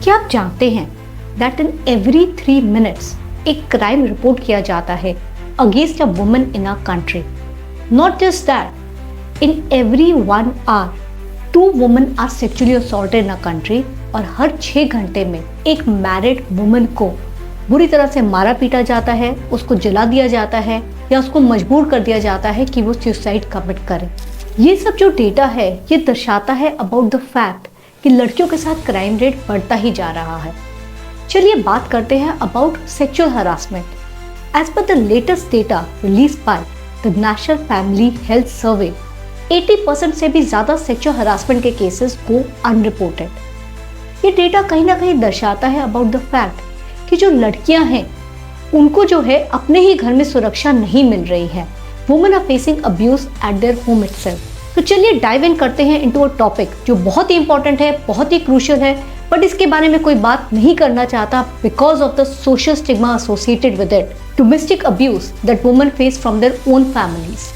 क्या आप जानते हैं दैट इन एवरी 3 मिनट्स एक क्राइम रिपोर्ट किया जाता है against a woman in a country. Not just that, in every 1 hour 2 women are sexually assaulted in a country. और हर 6 घंटे में एक मैरिड वुमन को बुरी तरह से मारा पीटा जाता है, उसको जला दिया जाता है या उसको मजबूर कर दिया जाता है कि वो सुसाइड कमिट करे। ये सब जो डेटा है ये दर्शाता है अबाउट द फैक्ट कि लड़कियों के साथ क्राइम रेट बढ़ता ही जा रहा है। चलिए बात करते हैं about sexual harassment. As per the latest data release by the National Family Health Survey, 80% से भी ज्यादा सेक्सुअल हरासमेंट के केसेस गो अनरिपोर्टेड। ये डेटा कहीं ना कहीं दर्शाता है अबाउट द फैक्ट कि जो लड़कियां हैं उनको जो है अपने ही घर में सुरक्षा नहीं मिल रही है। Women are facing abuse at their home itself. तो चलिए डाइव इन करते हैं इनटू अ टॉपिक जो बहुत ही इंपॉर्टेंट है, बहुत ही क्रूशियल है, बट इसके बारे में कोई बात नहीं करना चाहता because of the social stigma associated with it, domestic abuse that women face from their own families.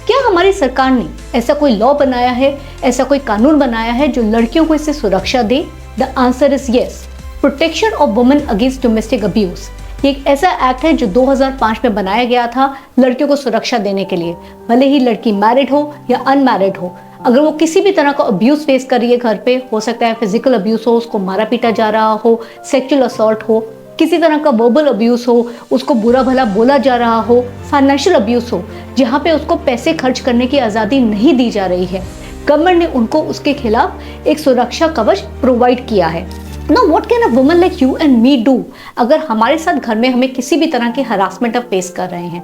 क्या हमारी सरकार ने ऐसा कोई लॉ बनाया है, ऐसा कोई कानून बनाया है जो लड़कियों को इससे सुरक्षा दे? The answer is yes. Protection of women against domestic abuse ये एक ऐसा एक्ट है जो 2005 में बनाया गया था लड़कियों को सुरक्षा देने के लिए। भले ही लड़की मैरिड हो या अनमैरिड हो, अगर वो किसी भी तरह का अब्यूज फेस कर रही है घर पे, हो सकता है फिजिकल अब्यूज हो, उसको मारा पीटा जा रहा हो, सेक्सुअल असॉल्ट हो, किसी तरह का वर्बल अब्यूज हो, उसको बुरा भला बोला जा रहा हो, फाइनेंशियल अब्यूज हो जहाँ पे उसको पैसे खर्च करने की आज़ादी नहीं दी जा रही है, गवर्नमेंट ने उनको उसके खिलाफ एक सुरक्षा कवच प्रोवाइड किया है। Now what can a woman like you and me do अगर हमारे साथ घर में हमें किसी भी तरह के हरासमेंट आप फेस कर रहे हैं?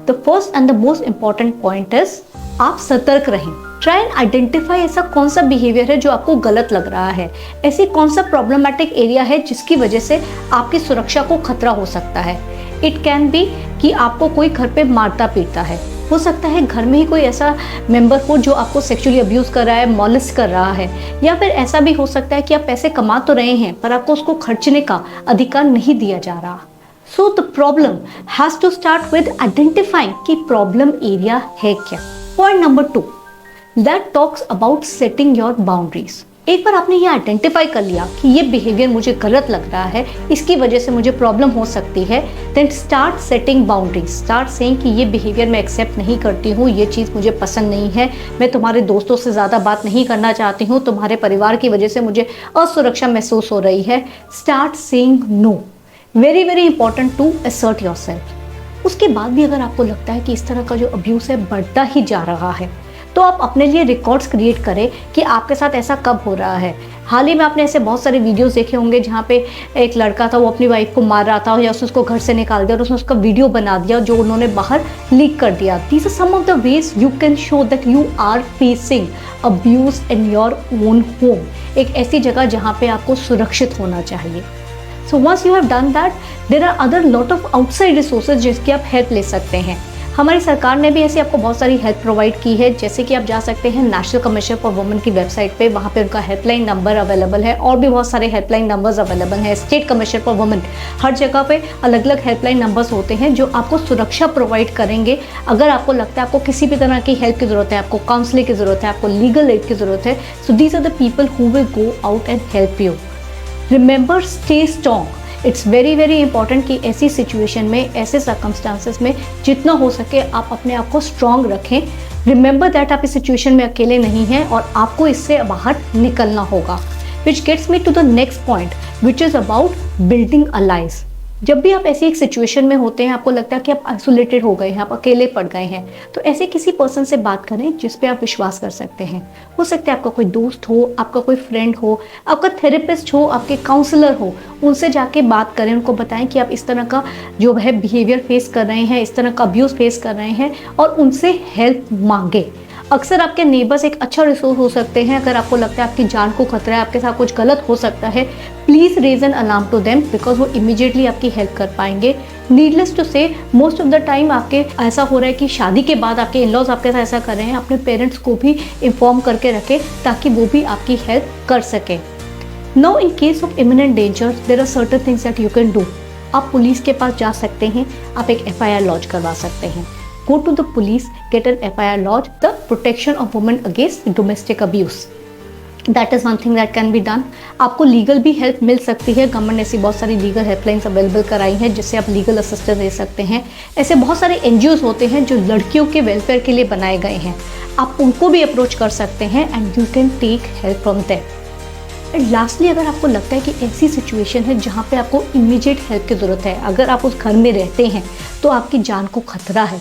The first and the most important point is आप सतर्क रहें। ट्राई एंड आइडेंटिफाई ऐसा कौन सा बिहेवियर है जो आपको गलत लग रहा है, ऐसी कौन सा प्रॉब्लमेटिक एरिया है जिसकी वजह से आपकी सुरक्षा को खतरा हो सकता है। इट कैन बी कि आपको कोई घर पे मारता पीटता है, हो सकता है घर में ही कोई ऐसा मेंबर हो जो आपको सेक्सुअली अब्यूज कर रहा है, मॉलेस्ट कर रहा है, या फिर ऐसा भी हो सकता है कि आप पैसे कमा तो रहे हैं पर आपको उसको खर्चने का अधिकार नहीं दिया जा रहा। So the problem has to start with identifying कि प्रॉब्लम एरिया है क्या। Point number 2 that talks about setting your boundaries. एक बार आपने ये आइडेंटिफाई कर लिया कि ये बिहेवियर मुझे गलत लग रहा है, इसकी वजह से मुझे प्रॉब्लम हो सकती है, then start setting boundaries. Start saying कि ये बिहेवियर मैं एक्सेप्ट नहीं करती हूँ, ये चीज़ मुझे पसंद नहीं है, मैं तुम्हारे दोस्तों से ज़्यादा बात नहीं करना चाहती हूँ, तुम्हारे परिवार की वजह से मुझे असुरक्षा महसूस हो रही है। Start saying no. Very very important to assert yourself. उसके बाद भी अगर आपको लगता है कि इस तरह का जो अब्यूज़ है बढ़ता ही जा रहा है, तो आप अपने लिए रिकॉर्ड्स क्रिएट करें कि आपके साथ ऐसा कब हो रहा है। हाल ही में आपने ऐसे बहुत सारे वीडियोस देखे होंगे जहाँ पे एक लड़का था, वो अपनी वाइफ को मार रहा था या उसको घर से निकाल दिया और उसने उसका वीडियो बना दिया जो उन्होंने बाहर लीक कर दिया। These are some of the ways you can show that you are facing abuse in your own home, एक ऐसी जगह जहाँ पे आपको सुरक्षित होना चाहिए। So once you have done that, there are other lot of outside resources जिसकी आप हेल्प ले सकते हैं। हमारी सरकार ने भी ऐसी आपको बहुत सारी हेल्प प्रोवाइड की है, जैसे कि आप जा सकते हैं नेशनल कमीशन फॉर वुमेन की वेबसाइट पे, वहाँ पे उनका हेल्पलाइन नंबर अवेलेबल है और भी बहुत सारे हेल्पलाइन नंबर्स अवेलेबल हैं। स्टेट कमीशन फॉर वुमेन, हर जगह पे अलग अलग हेल्पलाइन नंबर्स होते हैं जो आपको सुरक्षा प्रोवाइड करेंगे। अगर आपको लगता है आपको किसी भी तरह की हेल्प की ज़रूरत है, आपको काउंसलिंग की ज़रूरत है, आपको लीगल एड की ज़रूरत है, so these are the people who will go out and help you. Remember, stay strong. It's very very important कि ऐसी सिचुएशन में, ऐसे सर्कमस्टांसेस में जितना हो सके आप अपने आप को स्ट्रॉन्ग रखें। रिमेंबर दैट आप इस सिचुएशन में अकेले नहीं हैं और आपको इससे बाहर निकलना होगा। Which gets me to the next point which is about building allies. जब भी आप ऐसी एक सिचुएशन में होते हैं, आपको लगता है कि आप आइसोलेटेड हो गए हैं, आप अकेले पड़ गए हैं, तो ऐसे किसी पर्सन से बात करें जिस पे आप विश्वास कर सकते हैं। हो सकता है आपका कोई दोस्त हो, आपका कोई फ्रेंड हो, आपका थेरेपिस्ट हो, आपके काउंसलर हो, उनसे जाके बात करें, उनको बताएं कि आप इस तरह का जो है बिहेवियर फेस कर रहे हैं, इस तरह का अब्यूज़ फेस कर रहे हैं और उनसे हेल्प मांगे। अक्सर आपके नेबर्स एक अच्छा रिसोर्स हो सकते हैं। अगर आपको लगता है आपकी जान को खतरा है, आपके साथ कुछ गलत हो सकता है, please raise an alarm to them because वो इमीडिएटली आपकी हेल्प कर पाएंगे। Needless to say, most of the time आपके ऐसा हो रहा है कि शादी के बाद आपके इन-लॉज आपके साथ ऐसा कर रहे हैं, अपने पेरेंट्स को भी इन्फॉर्म करके रखें ताकि वो भी आपकी हेल्प कर सकें। Now in case of imminent danger there are certain things that you can do. आप पुलिस के पास जा सकते हैं, आप एक FIR लॉन्च करवा सकते हैं। Go to the police, get an FIR lodge, the protection of women against domestic abuse. That is one thing that can be done. आपको लीगल भी हेल्प मिल सकती है, गवर्नमेंट ने ऐसी बहुत सारी लीगल हेल्पलाइंस अवेलेबल कराई हैं जिससे आप लीगल असिस्टेंस दे सकते हैं। ऐसे बहुत सारे एनजीओज होते हैं जो लड़कियों के वेलफेयर के लिए बनाए गए हैं, आप उनको भी अप्रोच कर सकते हैं and you can take help from them. And lastly, अगर आपको लगता है कि ऐसी सिचुएशन है जहाँ पे आपको इमीडिएट हेल्प की ज़रूरत है, अगर आप उस घर में रहते हैं तो आपकी जान को खतरा है,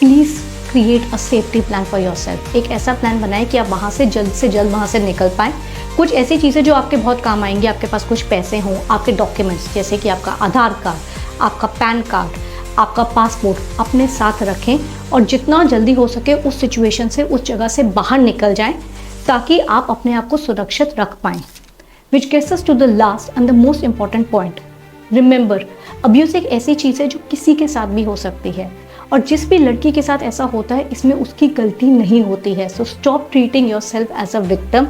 please create a safety plan for yourself. एक ऐसा प्लान बनाएं कि आप वहाँ से जल्द वहाँ से निकल पाएँ। कुछ ऐसी चीज़ें जो आपके बहुत काम आएंगी, आपके पास कुछ पैसे हों, आपके डॉक्यूमेंट्स जैसे कि आपका आधार कार्ड, आपका पैन कार्ड, आपका पासपोर्ट अपने साथ रखें और जितना जल्दी हो सके उस सिचुएशन से, उस जगह से बाहर निकल जाएं ताकि आप अपने आप को सुरक्षित रख पाएँ। Which gets us to the last and the most important point, remember, abuse एक ऐसी चीज़ है जो किसी के साथ भी हो सकती है और जिस भी लड़की के साथ ऐसा होता है इसमें उसकी गलती नहीं होती है। So stop treating yourself as a victim.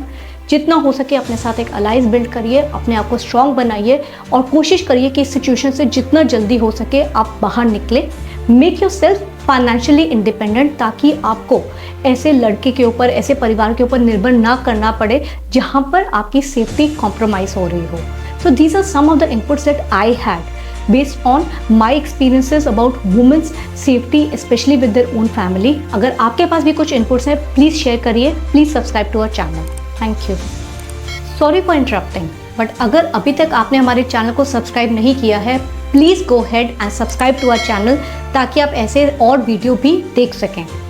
जितना हो सके अपने साथ एक अलाइज बिल्ड करिए, अपने आप को स्ट्रॉन्ग बनाइए और कोशिश करिए कि इस सिचुएशन से जितना जल्दी हो सके आप बाहर निकले। Make your self financially independent ताकि आपको ऐसे लड़के के ऊपर, ऐसे परिवार के ऊपर निर्भर ना करना पड़े जहाँ पर आपकी सेफ्टी कॉम्प्रोमाइज़ हो रही हो। So these are some of the inputs that I had based on my experiences about women's safety, especially with their own family. अगर आपके पास भी कुछ inputs हैं, प्लीज़ शेयर करिए, please subscribe to our channel. Thank you. Sorry for interrupting, but अगर अभी तक आपने हमारे चैनल को सब्सक्राइब नहीं किया है, please go ahead and subscribe to our channel ताकि आप ऐसे और वीडियो भी देख सकें।